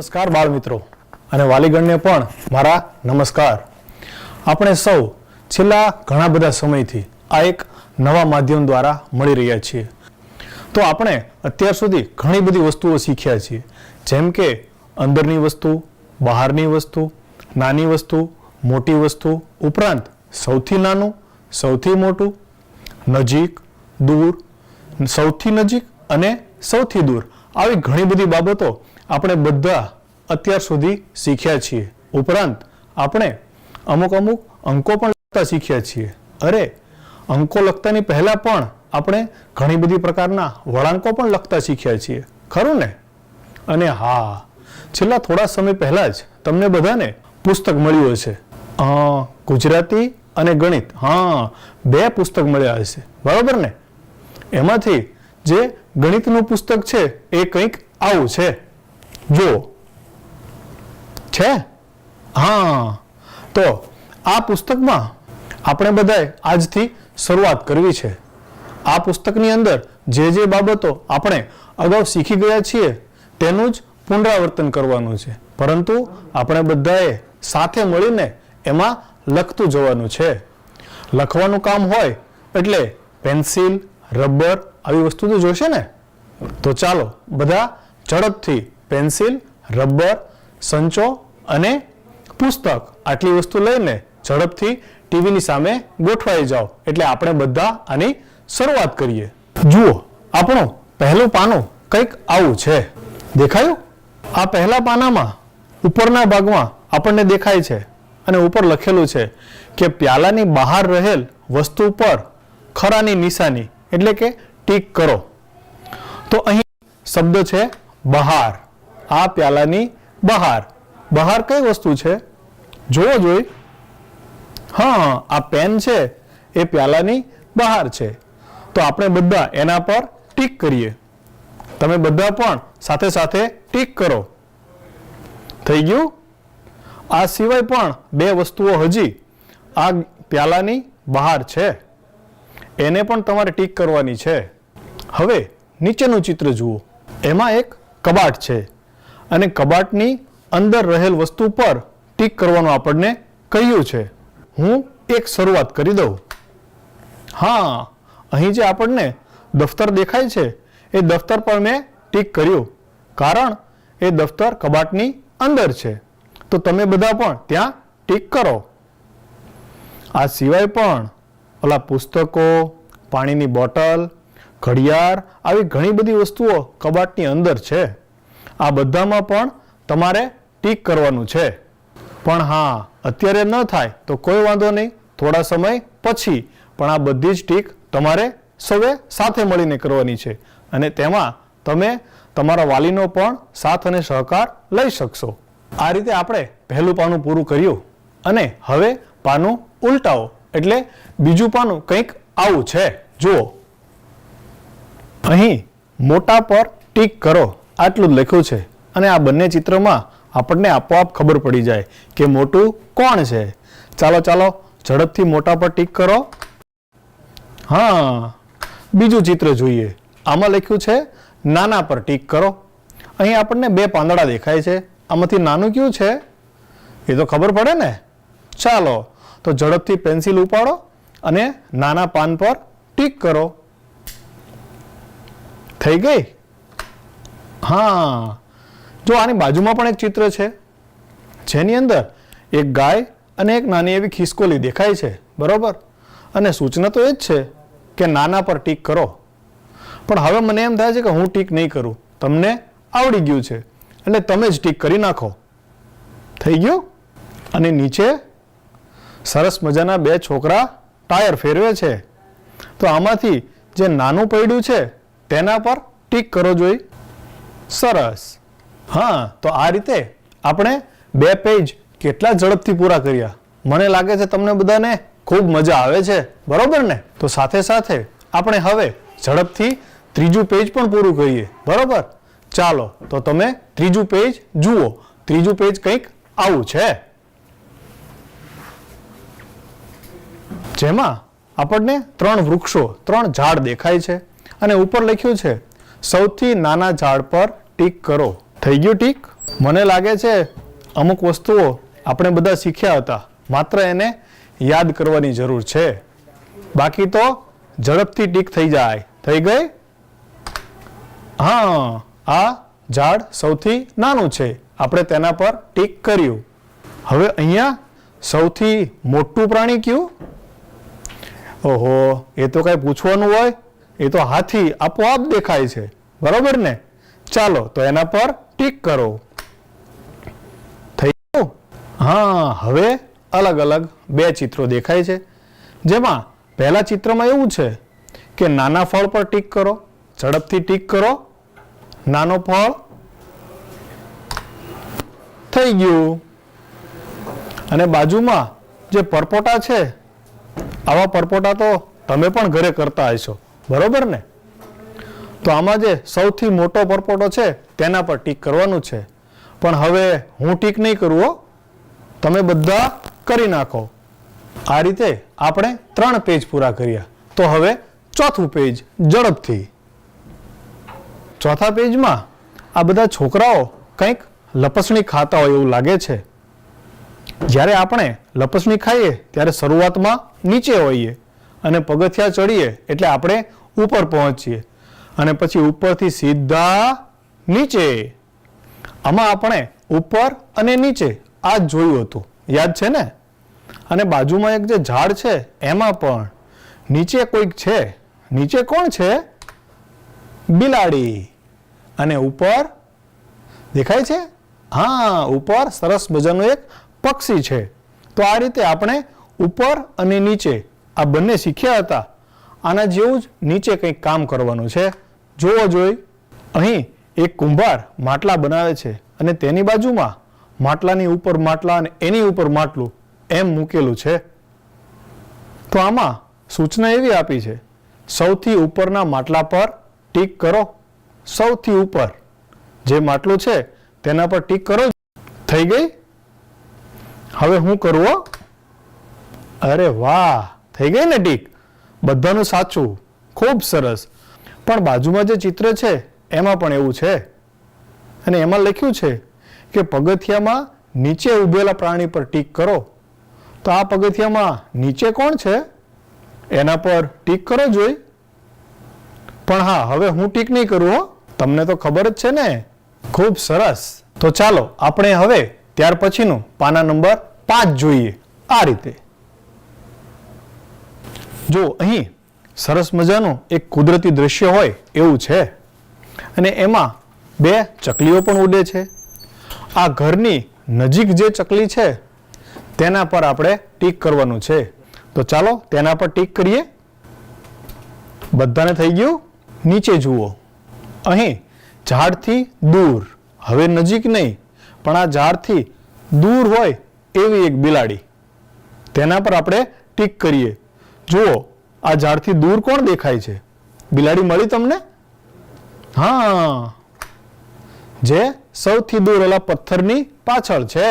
નમસ્કાર બાળ મિત્રો અને વાલીગણને પણ મારા નમસ્કાર. આપણે સૌ છેલ્લા ઘણા બધા સમયથી આ એક નવા માધ્યમ દ્વારા મળી રહ્યા છીએ. તો આપણે અત્યાર સુધી ઘણી બધી વસ્તુઓ શીખ્યા છીએ, જેમ કે અંદરની વસ્તુ, બહારની વસ્તુ, નાની વસ્તુ, મોટી વસ્તુ, ઉપરાંત સૌથી નાનું, સૌથી મોટું, નજીક, દૂર, સૌથી નજીક અને સૌથી દૂર, આવી ઘણી બધી બાબતો આપણે બધા અત્યાર સુધી શીખ્યા છીએ. ઉપરાંત આપણે અમુક અંકો પણ લખતા શીખ્યા છીએ. અરે, અંકો લખતાની પહેલા પણ આપણે ઘણી બધી પ્રકારના વળાંકો પણ લખતા શીખ્યા છીએ, ખરું ને? અને હા, છેલ્લા થોડા સમય પહેલા જ તમને બધાને પુસ્તક મળ્યું હશે, ગુજરાતી અને ગણિત. હા, 2 પુસ્તક મળ્યા હશે, બરાબર ને? એમાંથી જે ગણિતનું પુસ્તક છે એ કંઈક આવું છે, જો છે. હા, તો આ પુસ્તકમાં આપણે બધાએ આજથી શરૂઆત કરવી છે. આ પુસ્તકની અંદર જે બાબતો આપણે અગાઉ શીખી ગયા છીએ તેનું જ પુનરાવર્તન કરવાનું છે, પરંતુ આપણે બધાએ સાથે મળીને એમાં લખતું જવાનું છે. લખવાનું કામ હોય એટલે પેન્સિલ, રબર આવી વસ્તુ તો જોશે ને. તો ચાલો બધા ઝડપથી પેન્સિલ, રબર, સંચો અને પુસ્તક આટલી વસ્તુ લઈને ઝડપથી ટીવીની સામે ગોઠવાઈ જાઓ, એટલે આપણે બધા આની શરૂઆત કરીએ. જુઓ, આપણું પહેલું પાનું કંઈક આવું છે, દેખાયું? આ પહેલા પાનામાં ઉપરના ભાગમાં આપણને દેખાય છે અને ઉપર લખેલું છે કે પ્યાલાની બહાર રહેલ વસ્તુ પર ખરાની નિશાની એટલે કે ટીક કરો. તો અહીં શબ્દ છે બહાર. આ પ્યાલાની બહાર. બહાર કઈ વસ્તુ છે જોવો જોઈ. હા, આ પેન છે એ પ્યાલાની બહાર છે, તો આપણે બધા એના પર ટીક કરીએ. તમે બધા પણ સાથે સાથે ટીક કરો. થઈ ગયું? આ સિવાય પણ 2 વસ્તુઓ હજી આ પ્યાલાની બહાર છે, એને પણ તમારે ટીક કરવાની છે. હવે નીચેનું ચિત્ર જુઓ. એમાં એક કબાટ છે અને કબાટની અંદર રહેલ વસ્તુ પર ટીક કરવાનું આપણને કહ્યું છે. હું એક શરૂઆત કરી દઉં. હા, અહીં જે આપણને દફતર દેખાય છે એ દફતર પર મેં ટીક કર્યું, કારણ એ દફતર કબાટની અંદર છે. તો તમે બધા પણ ત્યાં ટીક કરો. આ સિવાય પણ ઓલા પુસ્તકો, પાણીની બોટલ, ઘડિયાળ આવી ઘણી બધી વસ્તુઓ કબાટની અંદર છે. આ બધામાં પણ તમારે ટીક કરવાનું છે. પણ હા, અત્યારે ન થાય તો કોઈ વાંધો નહીં, થોડા સમય પછી. પણ આ બધી જ ટીક તમારે સૌએ સાથે મળીને કરવાની છે અને તેમાં તમે તમારા વાલીનો પણ સાથ અને સહકાર લઈ શકશો. આ રીતે આપણે પહેલું પાનું પૂરું કર્યું અને હવે પાનું ઉલટાવો, એટલે બીજું પાનું કંઈક આવું છે, જુઓ. અહીં મોટા પર ટીક કરો આટલું જ લખ્યું છે અને આ બંને ચિત્રમાં આપણને આપોઆપ ખબર પડી જાય કે મોટું કોણ છે. ચાલો ઝડપથી મોટા પર ટીક કરો. હા, બીજું ચિત્ર જોઈએ. આમાં લખ્યું છે નાના પર ટીક કરો. અહીં આપણને 2 પાંદડા દેખાય છે. આમાંથી નાનું કયું છે એ તો ખબર પડે ને. ચાલો તો ઝડપથી પેન્સિલ ઉપાડો અને નાના પાન પર ટીક કરો. થઈ ગઈ? હા, જો આની બાજુમાં પણ એક ચિત્ર છે જેની અંદર એક ગાય અને એક નાની એવી ખિસકોલી દેખાય છે, બરોબર? અને સૂચના તો એ જ છે કે નાના પર ટીક કરો. પણ હવે મને એમ થાય છે કે હું ટીક નહીં કરું, તમને આવડી ગયું છે એટલે તમે જ ટીક કરી નાખો. થઈ ગયું? અને નીચે સરસ મજાના 2 છોકરા ટાયર ફેરવે છે. તો આમાંથી જે નાનું પડ્યું છે તેના પર ટીક કરો જોઈ. સરસ. હા, તો આ રીતે આપણે 2 પેજ કેટલા ઝડપથી પૂરા કર્યા. મને લાગે છે તમને બધાને ખૂબ મજા આવે છે, બરોબર ને? તો સાથે સાથે આપણે હવે ઝડપથી ત્રીજું પેજ પણ પૂરું કરીએ, બરોબર? ચાલો તો તમે ત્રીજું પેજ જુઓ. ત્રીજું પેજ કંઈક આવું છે, જેમાં આપણને 3 વૃક્ષો, 3 ઝાડ દેખાય છે અને ઉપર લખ્યું છે સૌથી નાના ઝાડ પર ટીક કરો. થઈ ગયું ટીક? મને લાગે છે અમુક વસ્તુઓ આપણે બધા શીખ્યા હતા, માત્ર એને યાદ કરવાની જરૂર છે. બાકી તો ઝડપથી ટીક થઈ જાય. થઈ ગઈ? હા, આ ઝાડ સૌથી નાનું છે, આપણે તેના પર ટીક કર્યું. હવે અહીંયા સૌથી મોટું પ્રાણી કયું? ઓહો, એ તો કઈ પૂછવાનું હોય? એ તો હાથી આપોઆપ દેખાય છે, બરોબર ને? ચાલો તો એના પર ટીક કરો. થઈ ગયું? હા, હવે અલગ અલગ બે ચિત્રો દેખાય છે, જેમાં પહેલા ચિત્રમાં એવું છે કે નાના ફળ પર ટીક કરો. ઝડપથી ટીક કરો. નાનો ફળ થઈ ગયું. અને બાજુમાં જે પરપોટા છે, આવા પરપોટા તો તમે પણ ઘરે કરતા હશો, બરોબર ને? તો આમાં જે સૌથી મોટો પરપોટો છે તેના પર ટીક કરવાનું છે. પણ હવે હું ટીક નહીં કરું હો, તમે બધા કરી નાખો. આ રીતે આપણે 3 પેજ પૂરા કર્યા. તો હવે ચોથું પેજ ઝડપથી. ચોથા પેજમાં આ બધા છોકરાઓ કંઈક લપસણી ખાતા હોય એવું લાગે છે. જ્યારે આપણે લપસણી ખાઈએ ત્યારે શરૂઆતમાં નીચે હોઈએ અને પગથિયા ચડીએ એટલે આપણે ઉપર પહોંચીએ અને પછી ઉપરથી સીધા નીચે. આમાં આપણે ઉપર અને નીચે આ જ જોયું હતું, યાદ છે ને? અને બાજુમાં એક જે ઝાડ છે એમાં પણ નીચે કોઈક છે. નીચે કોણ છે? બિલાડી. અને ઉપર દેખાય છે? હા, ઉપર સરસ મજાનું એક પક્ષી છે. તો આ રીતે આપણે ઉપર અને નીચે આ બંને શીખ્યા હતા. આના જેવું જ નીચે કંઈક કામ કરવાનું છે. જોવો જોઈ. અહીં એક કુંભાર માટલા બનાવે છે અને તેની બાજુમાં માટલાની ઉપર માટલા અને એની ઉપર માટલું એમ મૂકેલું છે. તો આમાં સૂચના એવી આપી છે, સૌથી ઉપરના માટલા પર ટીક કરો. સૌથી ઉપર જે માટલું છે તેના પર ટીક કરો. થઈ ગઈ? હવે હું કરું? અરે વાહ, થઈ ગઈ ને ટીક? બધાનું સાચું, ખૂબ સરસ. પણ બાજુમાં જે ચિત્ર છે એમાં પણ એવું છે અને એમાં લખ્યું છે કે પગથિયામાં નીચે ઉભેલા પ્રાણી પર ટીક કરો. તો આ પગથિયામાં નીચે કોણ છે એના પર ટીક કરો જોઈ. પણ હા, હવે હું ટીક નહીં કરું હો, તમને તો ખબર જ છે ને. ખૂબ સરસ. તો ચાલો આપણે હવે ત્યાર પછીનું પાના નંબર 5 જોઈએ. આ રીતે જો અહીં સરસ મજાનું એક કુદરતી દ્રશ્ય હોય એવું છે અને એમાં 2 ચકલીઓ પણ ઉડે છે. આ ઘરની નજીક જે ચકલી છે તેના પર આપણે ટીક કરવાનું છે. તો ચાલો તેના પર ટીક કરીએ. બધાને થઈ ગયું? નીચે જુઓ. અહીં ઝાડથી દૂર, હવે નજીક નહીં પણ આ ઝાડથી દૂર હોય એવી એક બિલાડી, તેના પર આપણે ટીક કરીએ. જુઓ, આ ઝાડથી દૂર કોણ દેખાય છે? બિલાડી મળી તમને? હા, જે સૌથી દૂર ઓલા પથ્થરની પાછળ છે.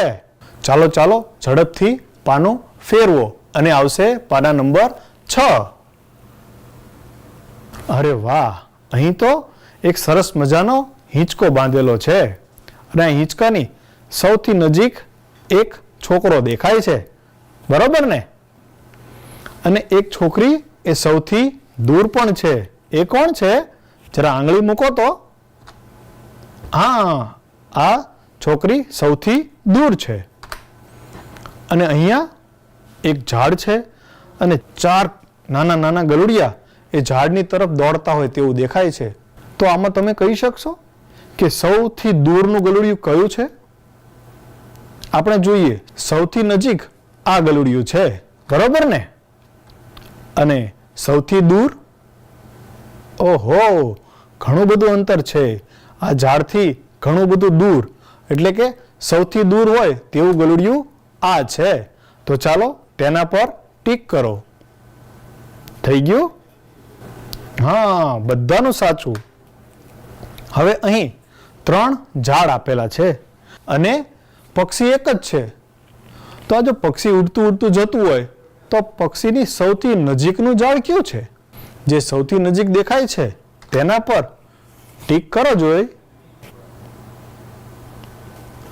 ચાલો ચાલો ઝડપથી પાનું ફેરવો અને આવશે પાના નંબર 6. અરે વાહ, અહીં તો એક સરસ મજાનો હિંચકો બાંધેલો છે અને આ હિંચકાની સૌથી નજીક એક છોકરો દેખાય છે, બરોબર ને? અને એક છોકરી એ સૌથી દૂર પણ છે. એ કોણ છે? જરા આંગળી મૂકો તો. હા, આ છોકરી સૌથી દૂર છે. અને અહીંયા એક ઝાડ છે અને 4 નાના નાના ગલુડિયા એ ઝાડની તરફ દોડતા હોય તેવું દેખાય છે. તો આમાં તમે કહી શકશો કે સૌથી દૂરનું ગલુડિયું કયું છે? આપણે જોઈએ, સૌથી નજીક આ ગલુડિયું છે, બરોબર ને? અને સૌથી દૂર, ઓહો, ઘણું બધું અંતર છે. આ ઝાડથી ઘણું બધું દૂર, એટલે કે સૌથી દૂર હોય તેવું ગલુડિયું આ છે. તો ચાલો તેના પર ટીક કરો. થઈ ગયું? હા, બધાનું સાચું. હવે અહીં 3 ઝાડ આપેલા છે અને પક્ષી એક જ છે. તો આ જો પક્ષી ઉડતું ઉડતું જતું હોય તો પક્ષીની સૌથી નજીકનું ઝાડ કયું છે? જે સૌથી નજીક દેખાય છે તેના પર ટીક કરો જોઈ.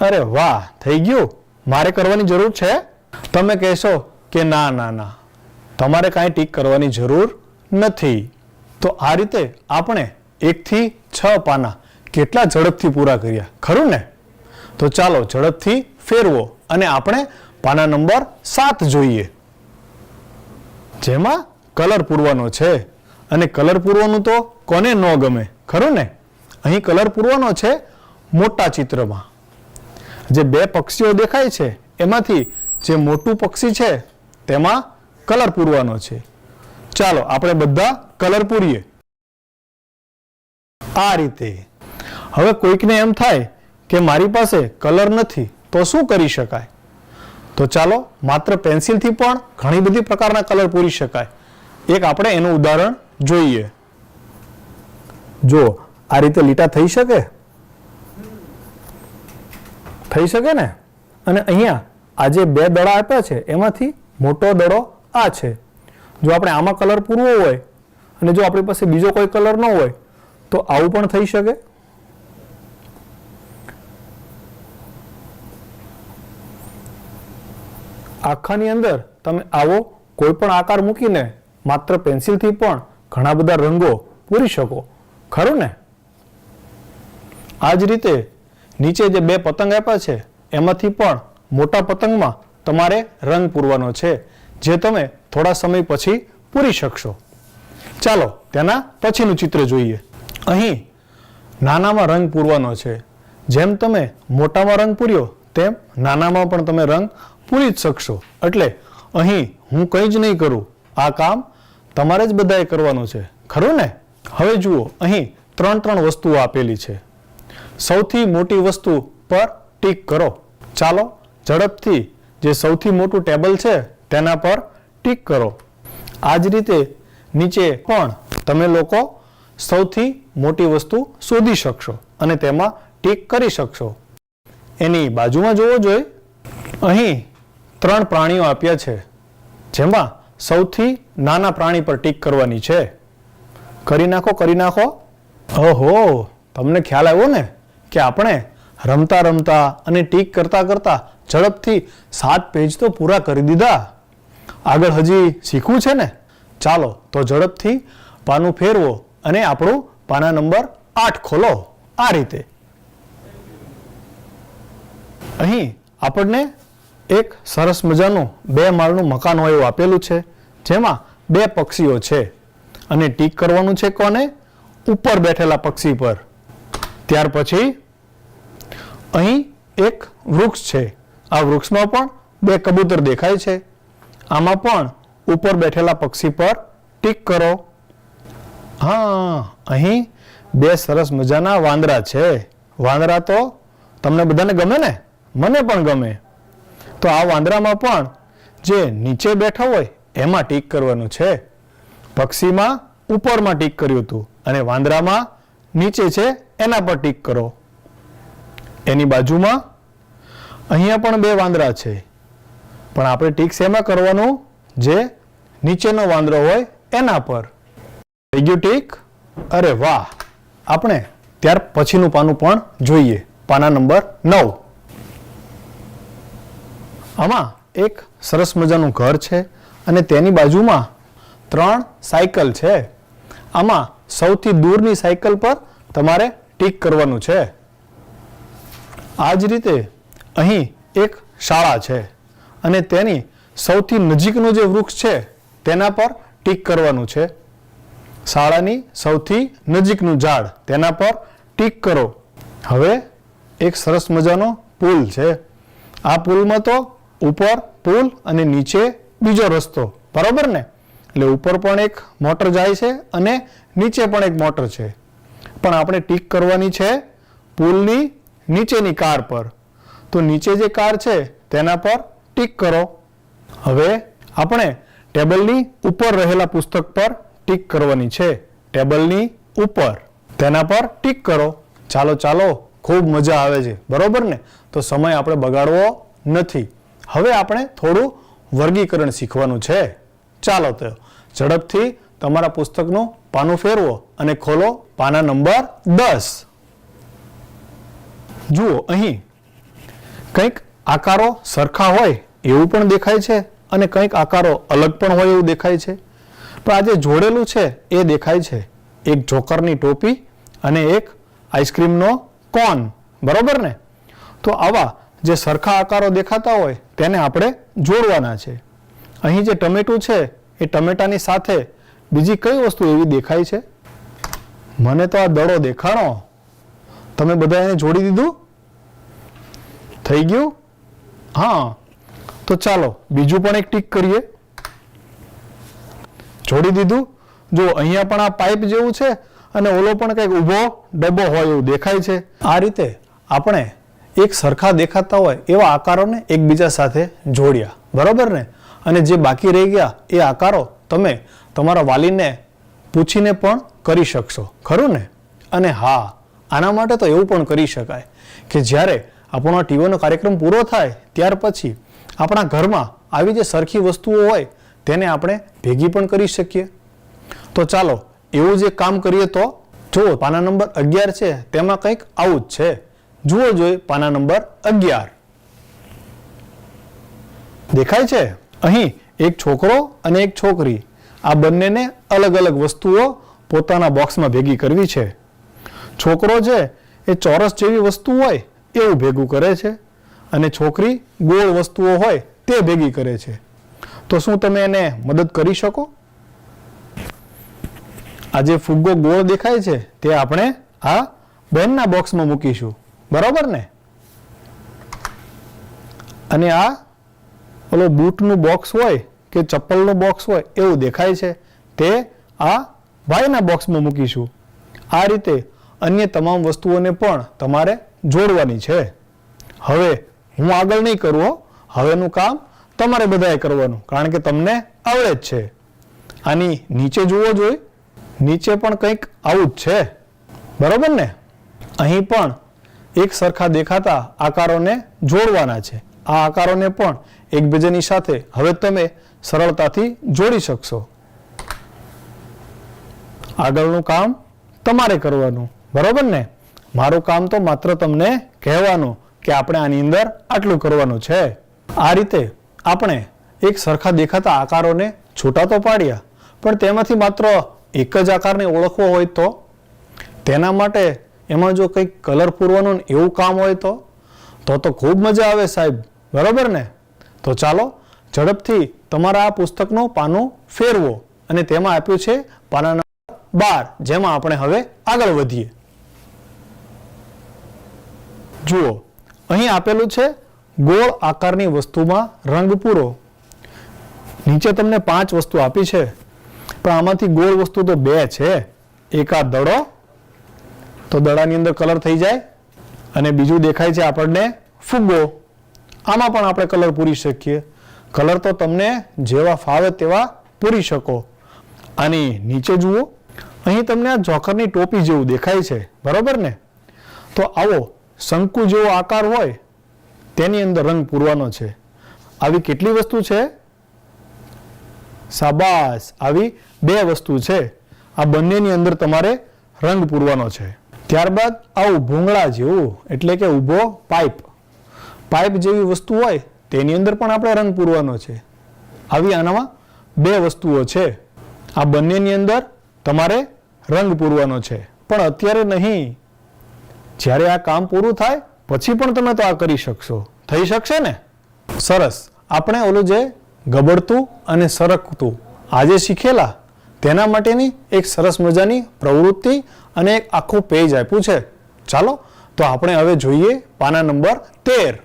અરે વાહ, થઈ ગયું. મારે કરવાની જરૂર છે? તમે કહેશો કે ના ના ના, તમારે કાંઈ ટીક કરવાની જરૂર નથી. તો આ રીતે આપણે 1 થી 6 પાના કેટલા ઝડપથી પૂરા કર્યા, ખરું ને? તો ચાલો ઝડપથી ફેરવો અને આપણે પાના નંબર 7 જોઈએ, જેમાં કલર પૂરવાનો છે. અને કલર પૂરવાનું તો કોને ન ગમે, ખરું ને? અહીં કલર પૂરવાનો છે મોટા ચિત્રમાં. જે 2 પક્ષીઓ દેખાય છે એમાંથી જે મોટું પક્ષી છે તેમાં કલર પૂરવાનો છે. ચાલો આપણે બધા કલર પૂરીએ આ રીતે. હવે કોઈકને એમ થાય કે મારી પાસે કલર નથી તો શું કરી શકાય? તો ચાલો માત્ર પેન્સિલથી પણ ઘણી બધી પ્રકારના કલર પૂરી શકાય. એક આપણે એનું ઉદાહરણ જોઈએ. જો આ રીતે લીટા થઈ શકે? થઈ શકે ને? અને અહીંયા આ જે 2 દડા આપ્યા છે એમાંથી મોટો દડો આ છે. જો આપણે આમાં કલર પૂરવો હોય અને જો આપણી પાસે બીજો કોઈ કલર ન હોય તો આવું પણ થઈ શકે. આખાની અંદર તમે આવો કોઈ પણ આકાર મૂકીને માત્ર પેન્સિલથી પણ ઘણા બધા રંગો પૂરી શકો, ખરું ને? આ જ રીતે નીચે જે 2 પતંગ આપ્યા છે એમાંથી પણ મોટા પતંગમાં તમારે રંગ પૂરવાનો છે, જે તમે થોડા સમય પછી પૂરી શકશો. ચાલો તેના પછીનું ચિત્ર જોઈએ. અહીં નાનામાં રંગ પૂરવાનો છે. જેમ તમે મોટામાં રંગ પૂર્યો તેમ નાનામાં પણ તમે રંગ પૂરી જ શકશો. એટલે અહીં હું કંઈ જ નહીં કરું, આ કામ તમારે જ બધાએ કરવાનું છે, ખરું ને? હવે જુઓ, અહીં 3 વસ્તુઓ આપેલી છે. સૌથી મોટી વસ્તુ પર ટીક કરો. ચાલો ઝડપથી જે સૌથી મોટું ટેબલ છે તેના પર ટીક કરો. આ જ રીતે નીચે પણ તમે લોકો સૌથી મોટી વસ્તુ શોધી શકશો અને તેમાં ટીક કરી શકશો. એની બાજુમાં જોવો જોઈએ. અહીં 3 પ્રાણીઓ આપ્યા છે, જેમાં સૌથી નાના પ્રાણી પર ટીક કરવાની છે. કરી નાખો, કરી નાખો. ઓહો, તમને ખ્યાલ આવ્યો ને કે આપણે રમતા રમતા અને ટીક કરતા કરતા ઝડપથી 7 પેજ તો પૂરા કરી દીધા. આગળ હજી શીખવું છે ને? ચાલો તો ઝડપથી પાનું ફેરવો અને આપણું પાના નંબર 8 ખોલો. આ રીતે અહીં આપણને એક સરસ મજાનું 2 માળનું મકાન હોય એવું આપેલું છે, જેમાં 2 પક્ષીઓ છે અને ટીક કરવાનું છે કોને? ઉપર બેઠેલા પક્ષી પર. ત્યાર પછી અહીં એક વૃક્ષ છે. આ વૃક્ષમાં પણ 2 કબૂતર દેખાય છે. આમાં પણ ઉપર બેઠેલા પક્ષી પર ટીક કરો. હા, અહીં 2 સરસ મજાના વાંદરા છે. વાંદરા તો તમને બધાને ગમે ને? મને પણ ગમે. તો આ વાંદરામાં પણ જે નીચે બેઠો હોય એમાં ટીક કરવાનું છે. પક્ષીમાં ઉપરમાં ટીક કર્યું હતું અને વાંદરામાં નીચે છે એના પર ટીક કરો. એની બાજુમાં અહીંયા પણ 2 વાંદરા છે, પણ આપણે ટીક શેમાં કરવાનું? જે નીચેનો વાંદરો હોય એના પર. થઈ ગયું ટીક? અરે વાહ. આપણે ત્યાર પછીનું પાનું પણ જોઈએ, પાના નંબર 9. આમાં એક સરસ મજાનું ઘર છે અને તેની બાજુમાં 3 સાયકલ છે. આમાં સૌથી દૂરની સાયકલ પર તમારે ટીક કરવાનું છે. આ જ રીતે અહીં એક શાળા છે અને તેની સૌથી નજીકનું જે વૃક્ષ છે તેના પર ટીક કરવાનું છે. શાળાની સૌથી નજીકનું ઝાડ, તેના પર ટીક કરો. હવે એક સરસ મજાનો પુલ છે. આ પુલમાં તો ઉપર પુલ અને નીચે બીજો રસ્તો, બરાબર ને? એટલે ઉપર પણ એક મોટર જાય છે અને નીચે પણ એક મોટર છે. પણ આપણે ટીક કરવાની છે પુલની નીચેની કાર પર. તો નીચે જે કાર છે તેના પર ટીક કરો. હવે આપણે ટેબલની ઉપર રહેલા પુસ્તક પર ટીક કરવાની છે. ટેબલની ઉપર, તેના પર ટીક કરો. ચાલો ચાલો, ખૂબ મજા આવે છે, બરોબર ને? તો સમય આપણે બગાડવો નથી. હવે આપણે થોડું વર્ગીકરણ શીખવાનું છે. ચાલો તો ઝડપથી તમારા પુસ્તકનું પાનું ફેરવો અને ખોલો પાના નંબર 10. જુઓ, અહીં કંઈક આકારો સરખા હોય એવું પણ દેખાય છે અને કંઈક આકારો અલગ પણ હોય એવું દેખાય છે. પણ આ જે જોડેલું છે એ દેખાય છે, એક જોકરની ટોપી અને એક આઈસ્ક્રીમનો કોન, બરોબર ને? તો આવા જે સરખા આકારો દેખાતા હોય તેને આપણે જોડવાના છે. અહીં જે ટમેટું છે એ ટમેટાની સાથે બીજી કઈ વસ્તુ એવી દેખાય છે? મને તો આ દડો દેખાણો. તમે બધા એને જોડી દીધું? થઈ ગયું? હા, તો ચાલો બીજું પણ એક ટીક કરીએ. જોડી દીધું? જો અહીંયા પણ આ પાઇપ જેવું છે અને ઓલો પણ કંઈક ઊભો ડબ્બો હોય એવું દેખાય છે. આ રીતે આપણે એક સરખા દેખાતા હોય એવા આકારોને એકબીજા સાથે જોડ્યા, બરોબર ને? અને જે બાકી રહી ગયા એ આકારો તમે તમારા વાલીને પૂછીને પણ કરી શકશો, ખરું ને? અને હા, આના માટે તો એવું પણ કરી શકાય કે જ્યારે આપણો ટીવીનો કાર્યક્રમ પૂરો થાય ત્યાર પછી આપણા ઘરમાં આવી જે સરખી વસ્તુઓ હોય તેને આપણે ભેગી પણ કરી શકીએ. તો ચાલો એવું જે કામ કરીએ. તો જુઓ, પાના નંબર 11 છે તેમાં કંઈક આવું જ છે. જુઓ જોઈએ પાના નંબર 11. દેખાય છે? અહીં એક છોકરો અને એક છોકરી, આ બંનેને અલગ અલગ વસ્તુઓ પોતાના બોક્સમાં ભેગી કરવી છે. છોકરો છે એ ચોરસ જેવી વસ્તુ હોય એવું ભેગું કરે છે અને છોકરી ગોળ વસ્તુઓ હોય તે ભેગી કરે છે. તો શું તમે એને મદદ કરી શકો? આ જે ફુગ્ગો ગોળ દેખાય છે તે આપણે આ બહેનના બોક્સમાં મૂકીશું, બરોબર ને? અને આ ઓલો બૂટનું બોક્સ હોય કે ચપ્પલનું બોક્સ હોય એવું દેખાય છે તે આ ભાઈના બોક્સમાં મૂકીશું. આ રીતે અન્ય તમામ વસ્તુઓને પણ તમારે જોડવાની છે. હવે હું આગળ નહીં કરું, હવેનું કામ તમારે બધાએ કરવાનું, કારણ કે તમને આવડે જ છે. આની નીચે જુઓ જોઈએ, નીચે પણ કંઈક આવું જ છે, બરોબર ને? અહીં પણ એક સરખા દેખાતા આકારોને જોડવાના છે. આ આકારોને પણ એકબીજાની સાથે હવે તમે સરળતાથી જોડી શકશો. આગળનું કામ તમારે કરવાનું, બરોબર ને? મારું કામ તો માત્ર તમને કહેવાનું કે આપણે આની અંદર આટલું કરવાનું છે. આ રીતે આપણે એક સરખા દેખાતા આકારોને છૂટા તો પાડ્યા, પણ તેમાંથી માત્ર એક જ આકારને ઓળખવો હોય તો તેના માટે એમાં જો કંઈક કલર પૂરવાનું એવું કામ હોય તો ખૂબ મજા આવે સાહેબ, બરોબર ને? તો ચાલો ઝડપથી તમારા આ પુસ્તકનું પાનું ફેરવો અને તેમાં આપ્યું છે પાના નંબર 12, જેમાં આપણે હવે આગળ વધીએ. જુઓ, અહીં આપેલું છે ગોળ આકારની વસ્તુમાં રંગ પૂરો. નીચે તમને 5 વસ્તુ આપી છે, પણ આમાંથી ગોળ વસ્તુ તો 2 છે. એક આ દડો, તો દડાની અંદર કલર થઈ જાય, અને બીજું દેખાય છે આપણને ફુગ્ગો. આમાં પણ આપણે કલર પૂરી શકીએ. કલર તો તમને જેવા ફાવે તેવા પૂરી શકો. આની નીચે જુઓ, અહીં તમને આ જોકરની ટોપી જેવું દેખાય છે, બરોબર ને? તો આવો શંકુ જેવો આકાર હોય તેની અંદર રંગ પૂરવાનો છે. આવી કેટલી વસ્તુ છે? શાબાશ, આવી 2 વસ્તુ છે. આ બંનેની અંદર તમારે રંગ પૂરવાનો છે. ત્યારબાદ આવું ભૂંગળા જેવું, એટલે કે ઊભો પાઇપ જેવી વસ્તુ હોય તેની અંદર પણ આપણે રંગ પૂરવાનો છે. આવી આનામાં 2 વસ્તુઓ છે. આ બંનેની અંદર તમારે રંગ પૂરવાનો છે, પણ અત્યારે નહીં. જ્યારે આ કામ પૂરું થાય પછી પણ તમે તો આ કરી શકશો. થઈ શકશે ને? સરસ. આપણે ઓલું જે ગબડતું અને સરકતું આજે શીખેલા તેના માટેની એક સરસ મજાની પ્રવૃત્તિ અને એક આખું પેજ આપ્યું છે. ચાલો તો આપણે હવે જોઈએ પાના નંબર 13.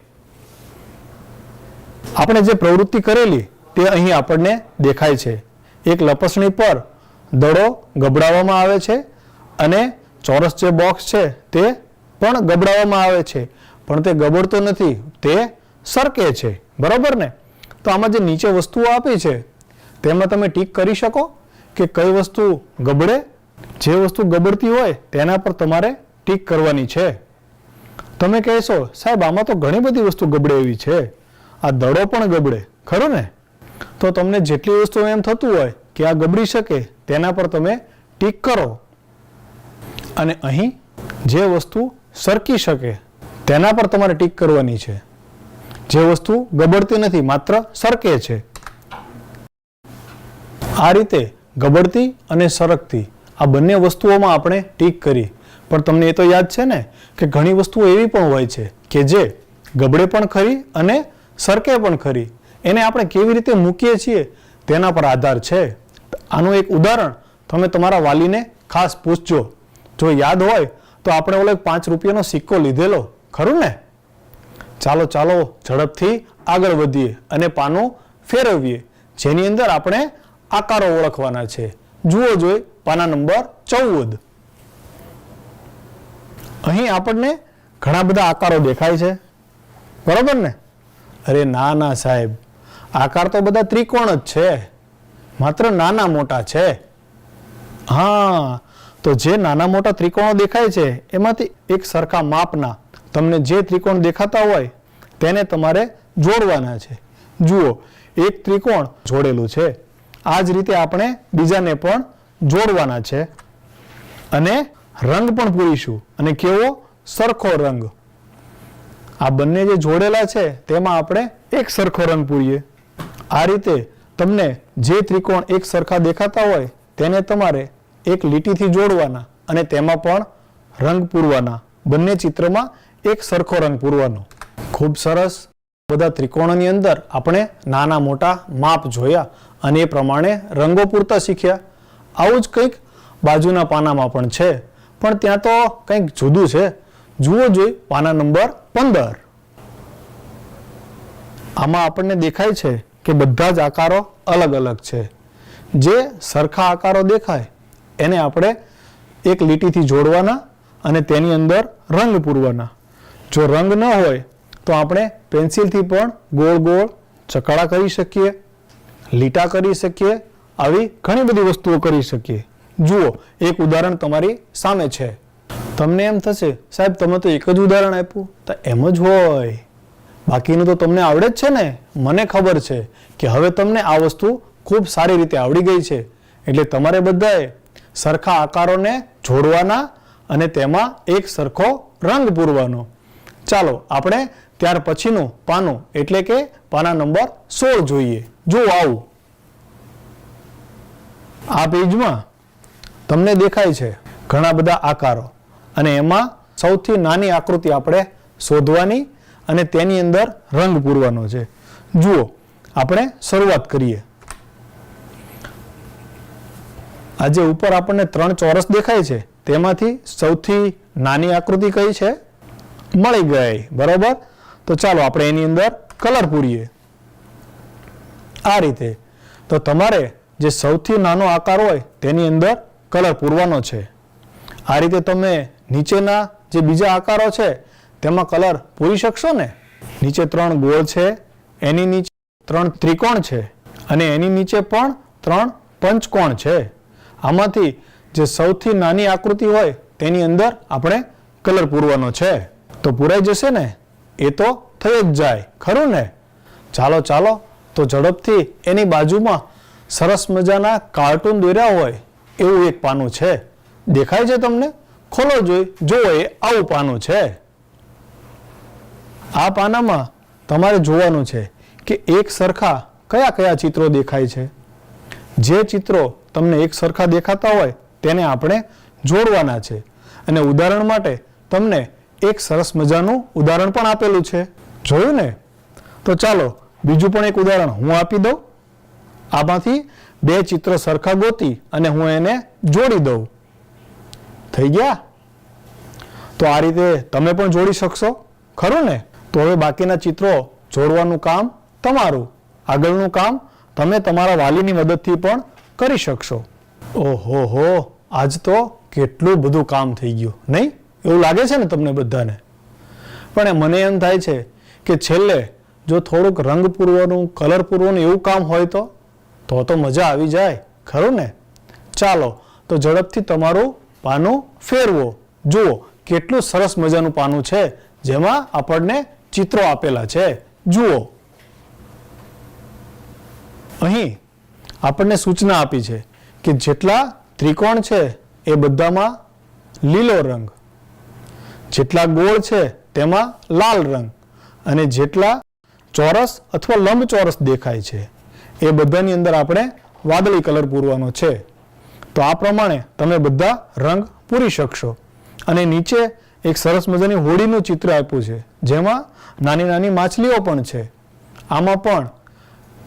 આપણે જે પ્રવૃત્તિ કરેલી તે અહીં આપણને દેખાય છે. એક લપસણી પર દડો ગબડાવવામાં આવે છે અને ચોરસ જે બોક્સ છે તે પણ ગબડાવવામાં આવે છે, પણ તે ગબડતો નથી, તે સરકે છે, બરોબર ને? તો આમાં જે નીચે વસ્તુઓ આપી છે તેમાં તમે ટીક કરી શકો કે કઈ વસ્તુ ગબડે. જે વસ્તુ ગબડતી હોય તેના પર તમારે ટીક કરવાની છે. તમે કહેશો સાહેબ આમાં તો ઘણી બધી વસ્તુ ગબડે એવી છે, આ દડો પણ ગબડે, ખરું ને? તો તમને જેટલી વસ્તુ એમ થતું હોય કે આ ગબડી શકે તેના પર તમે ટીક કરો. અને અહીં જે વસ્તુ સરકી શકે તેના પર તમારે ટીક કરવાની છે. જે વસ્તુ ગબડતી નથી, માત્ર સરકે છે. આ રીતે ગબડતી અને સરકતી આ બંને વસ્તુઓમાં આપણે ટીક કરી. પણ તમને એ તો યાદ છે ને કે ઘણી વસ્તુઓ એવી પણ હોય છે કે જે ગબડે પણ ખરી અને સરકે પણ ખરી. એને આપણે કેવી રીતે મૂકીએ છીએ તેના પર આધાર છે. આનું એક ઉદાહરણ તમે તમારા વાલીને ખાસ પૂછજો. જો યાદ હોય તો આપણે ઓલો 5 રૂપિયાનો સિક્કો લીધેલો, ખરું ને? ચાલો ચાલો ઝડપથી આગળ વધીએ અને પાનું ફેરવીએ, જેની અંદર આપણે આકારો ઓળખવાના છે. જુઓ જોઈ પાના નંબર 14. અહીં આપણને ઘણા બધા આકારો દેખાય છે, બરોબર ને? અરે ના ના સાહેબ, આકાર તો બધા ત્રિકોણ જ છે, માત્ર નાના મોટા છે. હા, તો જે નાના મોટા ત્રિકોણો દેખાય છે એમાંથી એક સરખા માપના તમને જે ત્રિકોણ દેખાતા હોય તેને તમારે જોડવાના છે. જુઓ, એક ત્રિકોણ જોડેલું છે. આ જ રીતે આપણે બીજાને પણ જોડવાના છે અને રંગ પણ પૂરીશું. અને કેવો? સરખો રંગ. આ બંને જે જોડેલા છે તેમાં આપણે એક સરખો રંગ પૂરીએ. આ રીતે તમને જે ત્રિકોણ એક સરખા દેખાતા હોય તેને તમારે એક લીટીથી જોડવાના અને તેમાં પણ રંગ પૂરવાના. બંને ચિત્રમાં એક સરખો રંગ પૂરવાનો. ખૂબ સરસ. બધા ત્રિકોણોની અંદર આપણે નાના મોટા માપ જોયા અને એ પ્રમાણે રંગો પૂરતા શીખ્યા. આવું જ કંઈક બાજુના પાનામાં પણ છે, પણ ત્યાં તો કંઈક જુદું છે. જુઓ જોઈ પાના નંબર 15. આમાં આપણને દેખાય છે કે બધા જ આકારો અલગ અલગ છે. જે સરખા આકારો દેખાય એને આપણે એક લીટીથી જોડવાના અને તેની અંદર રંગ પૂરવાના. જો રંગ ન હોય તો આપણે પેન્સિલથી પણ ગોળ ગોળ ચકડા કરી શકીએ, લીટા કરી શકીએ, આવી ઘણી બધી વસ્તુઓ કરી શકીએ. જુઓ, એક ઉદાહરણ તમારી સામે છે. તમને એમ થશે સાહેબ તમે તો એક જ ઉદાહરણ આપ્યું. તો એમ જ હોય, બાકીનું તો તમને આવડે જ છે ને. મને ખબર છે કે હવે તમને આ વસ્તુ ખૂબ સારી રીતે આવડી ગઈ છે. એટલે તમારે બધાએ સરખા આકારોને જોડવાના અને તેમાં એક સરખો રંગ પૂરવાનો. ચાલો આપણે ત્યાર પછીનું પાનું એટલે કે પાના નંબર 16 જોઈએ. જો આવું આ પેજમાં તમને દેખાય છે ઘણા બધા આકારો અને એમાં સૌથી નાની આકૃતિ આપણે શોધવાની અને તેની અંદર રંગ પૂરવાનો છે. જુઓ, આપણે શરૂઆત કરીએ. આજે ઉપર આપણને 3 ચોરસ દેખાય છે, તેમાંથી સૌથી નાની આકૃતિ કઈ છે? મળી ગઈ, બરોબર. તો ચાલો આપણે એની અંદર કલર પૂરીએ. આ રીતે તો તમારે જે સૌથી નાનો આકાર હોય તેની અંદર કલર પૂરવાનો છે. આ રીતે તમે નીચેના જે બીજા આકારો છે તેમાં કલર પૂરી શકશો ને. નીચે 3 ગોળ છે, એની નીચે 3 ત્રિકોણ છે અને એની નીચે પણ 3 પંચકોણ છે. આમાંથી જે સૌથી નાની આકૃતિ હોય તેની અંદર આપણે કલર પૂરવાનો છે. તો પૂરાઈ જશે ને? એ તો થઈ જ જાય, ખરું ને? ચાલો ચાલો તો ઝડપથી એની બાજુમાં સરસ મજાના કાર્ટૂન દોર્યા હોય એવું એક પાનું છે. દેખાય છે તમને? ખોલો જોઈ. જો એ આવું પાનું છે. આ પાનામાં તમારે જોવાનું છે કે એક સરખા કયા કયા ચિત્રો દેખાય છે. જે ચિત્રો તમને એક સરખા દેખાતા હોય તેને આપણે જોડવાના છે. અને ઉદાહરણ માટે તમને એક સરસ મજાનું ઉદાહરણ પણ આપેલું છે. જોયું ને? તો ચાલો બીજું પણ એક ઉદાહરણ હું આપી દઉં. આમાંથી 2 ચિત્ર સરખા ગોતી અને હું એને જોડી દઉં. થઈ ગયા? તો આ રીતે તમે પણ જોડી શકશો, ખરું ને? તો હવે બાકીના ચિત્રો જોડવાનું કામ તમારું. આગળનું કામ તમે તમારા વાલીની મદદથી પણ કરી શકશો. ઓહો હો, આજ તો કેટલું બધું કામ થઈ ગયું, નહીં? એવું લાગે છે ને તમને બધાને? પણ મને એમ થાય છે કે છેલ્લે જો થોડુંક રંગ પૂરવાનું, કલર પૂરવાનું એવું કામ હોય તો મજા આવી જાય, ખરું ને? ચાલો તો ઝડપથી તમારું પાનું ફેરવો. જુઓ કેટલું સરસ મજાનું પાનું છે જેમાં આપણને ચિત્રો આપેલા છે. જુઓ, અહીં આપણને સૂચના આપી છે કે જેટલા ત્રિકોણ છે એ બધામાં લીલો રંગ, જેટલા ગોળ છે તેમાં લાલ રંગ અને જેટલા ચોરસ અથવા લંબચોરસ દેખાય છે એ બધાની અંદર આપણે વાદળી કલર પૂરવાનો છે. તો આ પ્રમાણે તમે બધા રંગ પૂરી શકશો. અને નીચે એક સરસ મજાની હોડીનું ચિત્ર આપ્યું છે જેમાં નાની નાની માછલીઓ પણ છે. આમાં પણ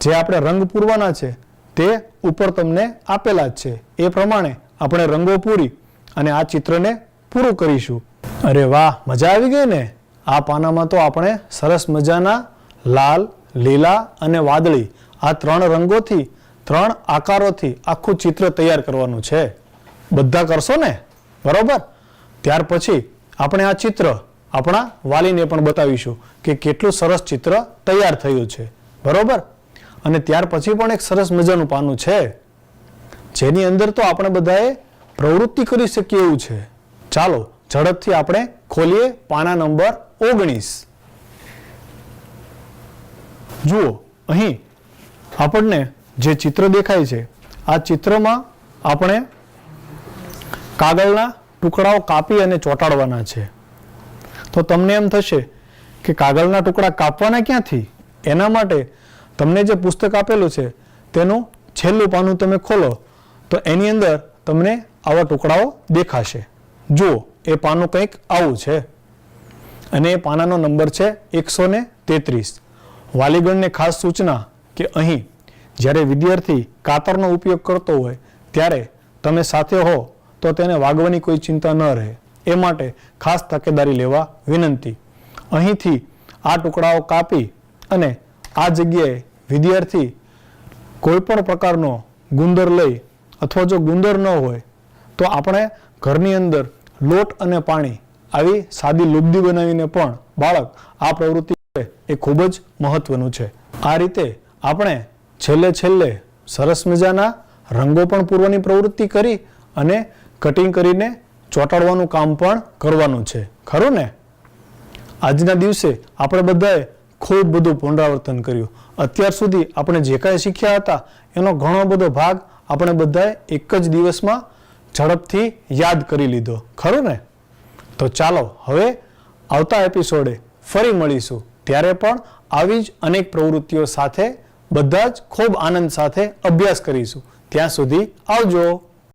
જે આપણે રંગ પૂરવાના છે તે ઉપર તમને આપેલા જ છે. એ પ્રમાણે આપણે રંગો પૂરી અને આ ચિત્રને પૂરું કરીશું. અરે વાહ, મજા આવી ગઈ ને. આ પાનામાં તો આપણે સરસ મજાના લાલ, લીલા અને વાદળી આ 3 રંગોથી 3 આકારોથી આખું ચિત્ર તૈયાર કરવાનું છે. બધા કરશો ને? બરોબર. ત્યાર પછી આપણે આ ચિત્ર આપણા વાલીને પણ બતાવીશું કે કેટલું સરસ ચિત્ર તૈયાર થયું છે. બરોબર. અને ત્યાર પછી પણ એક સરસ મજાનું પાનું છે જેની અંદર તો આપણે બધાએ પ્રવૃત્તિ કરી શકીએ એવું છે. ચાલો ઝડપથી આપણે ખોલીએ પાના નંબર 19. જુઓ, અહીં આપણને જે ચિત્ર દેખાય છે આ ચિત્રમાં આપણે કાગળના ટુકડાઓ કાપી અને ચોંટાડવાના છે. તો તમને એમ થશે કે કાગળના ટુકડા કાપવાના ક્યાંથી? એના માટે તમને જે પુસ્તક આપેલું છે તેનું છેલ્લું પાનું તમે ખોલો તો એની અંદર તમને આવા ટુકડાઓ દેખાશે. જુઓ, એ પાનું કંઈક આવું છે અને એ પાનાનો નંબર છે 133. વાલીગણને ખાસ સૂચના કે અહીં જ્યારે વિદ્યાર્થી કાતરનો ઉપયોગ કરતો હોય ત્યારે તમે સાથે હો તો તેને વાગવાની કોઈ ચિંતા ન રહે. એ માટે ખાસ તકેદારી લેવા વિનંતી. અહીંથી આ ટુકડાઓ કાપી અને આ જગ્યાએ વિદ્યાર્થી કોઈ પણ પ્રકારનો ગુંદર લઈ અથવા જો ગુંદર ન હોય તો આપણે ઘરની અંદર લોટ અને પાણી આવી સાદી લુગદી બનાવીને પણ બાળક આ પ્રવૃત્તિ કરે એ ખૂબ જ મહત્વનું છે. આ રીતે આપણે છેલ્લે સરસ મજાના રંગો પણ પૂરવાની પ્રવૃત્તિ કરી અને કટિંગ કરીને ચોંટાડવાનું કામ પણ કરવાનું છે. ખરું ને? આજના દિવસે આપણે બધાએ ખૂબ બધું પુનરાવર્તન કર્યું. અત્યાર સુધી આપણે જે કાંઈ શીખ્યા હતા એનો ઘણો બધો ભાગ આપણે બધાએ એક જ દિવસમાં ઝડપથી યાદ કરી લીધો. ખરું ને? તો ચાલો હવે આવતા એપિસોડે ફરી મળીશું. ત્યારે પણ આવી જ અનેક પ્રવૃત્તિઓ સાથે બધા જ ખૂબ આનંદ સાથે અભ્યાસ કરીશું. ત્યાં સુધી આવજો.